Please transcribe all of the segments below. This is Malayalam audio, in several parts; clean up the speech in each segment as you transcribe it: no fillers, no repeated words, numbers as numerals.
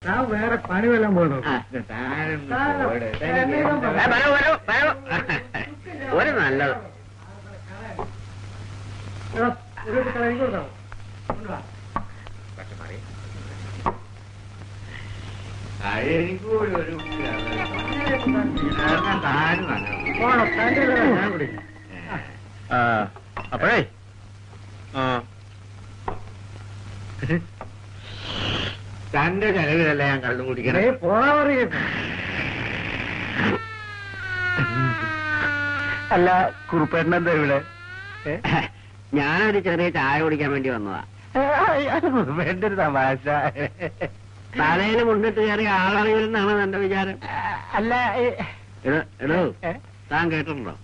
ഞാൻ വേറെ പണി വല്ലതും പോകണം. ഒരു നല്ലത് അപ്പോഴേ തന്റെ ചെലവിലല്ല ഞാൻ കള്ളു കുടിക്കണേ. അല്ല കുറുപ്പേട്ടനെന്താ ഇവിടെ? ഞാനൊരു ചെറിയ ചായ കുടിക്കാൻ വേണ്ടി വന്നതാ. കുറുപ്പേട്ടന്റെ ഒരു തമാശ. തലയിൽ മുണ്ടിട്ട് കയറിയ ആളറിയില്ലെന്നാണ് എന്റെ വിചാരം. അല്ല എടോ താൻ കേട്ടിട്ടുണ്ടോ?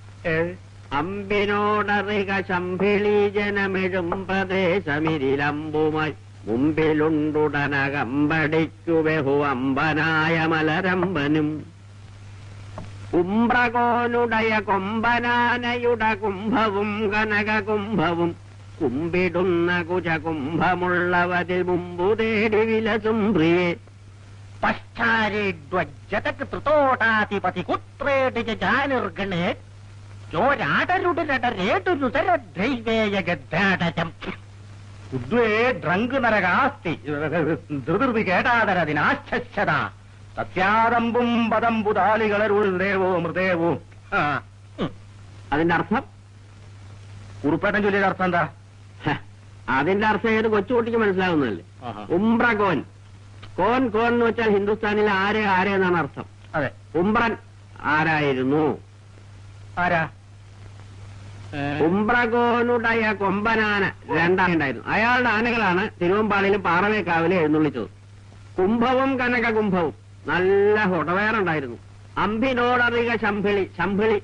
അമ്പിനോടറിക ശംഭിളി ജനമെഴും പ്രദേശമിരിലമ്പുമായി മുമ്പിലുണ്ടുടനകമ്പടിക്കു ബഹു അമ്പനായ മലരമ്പനും കുംഭകോനുടയ കൊമ്പനാനയുട കുംഭവും കനക കുംഭവും കുമ്പിടുന്ന കുജകുംഭമുള്ളവരിൽ മുമ്പു തേടി വിലസും പ്രിയേ പശ്ചാരിഡ്വജതക് ത്രിതോടാധിപതി കുത്രേടി ജാനിർഗണേ ചോരാടരുടരേടുരുതരദ്രൈവേയഗദ്ധാടജം ഉദ്വേ ഡ്രങ്ക് നരകാസ്തി ധൃതി കേടാതരതിനാശ്ചത സത്യാദമ്പും പദംബുദാലികളരുൾ ദേവോ മൃദേവോ. അതിന്റെ അർത്ഥം? കുറുപ്പേട്ടൻ ചൊല്ലിയുടെ അർത്ഥം എന്താ? അതിന്റെ അർത്ഥം ഏത് കൊച്ചുകുട്ടിക്ക് മനസ്സിലാവുന്നതല്ലേ? ഉംബ്രകോൻ. കോൻ കോൻ എന്ന് വെച്ചാൽ ഹിന്ദുസ്ഥാനിൽ ആരെന്നാണ് അർത്ഥം. അതെ. ഉംബ്രൻ ആരായിരുന്നു? ആരാ? ഉംബ്രകോനുടയ കൊമ്പനാന രണ്ടാണ്ടായിരുന്നു. അയാളുടെ ആനകളാണ് തിരുവമ്പാളിയിലും പാറവേക്കാവിലും എഴുന്നള്ളിച്ചത്. കുംഭവും കനക കുംഭവും നല്ല ഹൊടവേറുണ്ടായിരുന്നു. അമ്പിനോടറിക ശംഭിളി. ശംഭിളി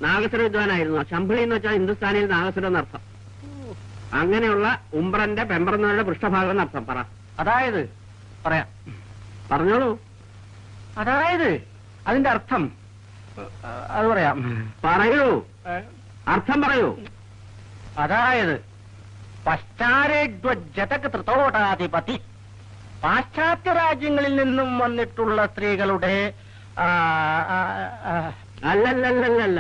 നാഗസ്വര വിദ്വാനായിരുന്നു. ശംഭിളി എന്ന് വെച്ചാൽ ഹിന്ദുസ്ഥാനിൽ നാഗസ്വരം എന്നർത്ഥം. അങ്ങനെയുള്ള ഉംബ്രന്റെ പെമ്പറന്നവരുടെ പൃഷ്ഠഭാഗം എന്നർത്ഥം. പറ. അതായത് പറയാം, പറഞ്ഞോളൂ. അതായത് അതിന്റെ അർത്ഥം അത് പറയാം. പറയൂ, അർത്ഥം പറയൂ. അതായത് പശ്ചാരേഡ്വജതക് ത്രിതോടാധിപതി, പാശ്ചാത്യ രാജ്യങ്ങളിൽ നിന്നും വന്നിട്ടുള്ള സ്ത്രീകളുടെ അല്ലല്ലല്ലല്ല,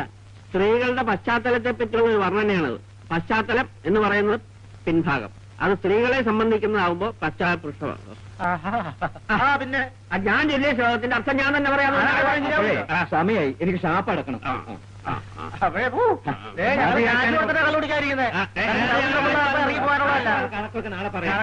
സ്ത്രീകളുടെ പശ്ചാത്തലത്തെ പറ്റിയുള്ള ഒരു വർണ്ണനയാണത്. പശ്ചാത്തലം എന്ന് പറയുന്നത് പിൻഭാഗം. അത് സ്ത്രീകളെ സംബന്ധിക്കുന്നതാവുമ്പോ പശ്ചാത്തലം. പിന്നെ ഞാൻ ചൊല്ലിയ ശ്ലോകത്തിന്റെ അർത്ഥം ഞാൻ തന്നെ പറയാം. സമയായി, എനിക്ക് ഷാപ്പ് അടക്കണം. കള്ളുടിക്കാതിരിക്കുന്നത് ഇറങ്ങി പോകാനുള്ളതല്ല. കണക്കൊക്കെ നാളെ പറയാം.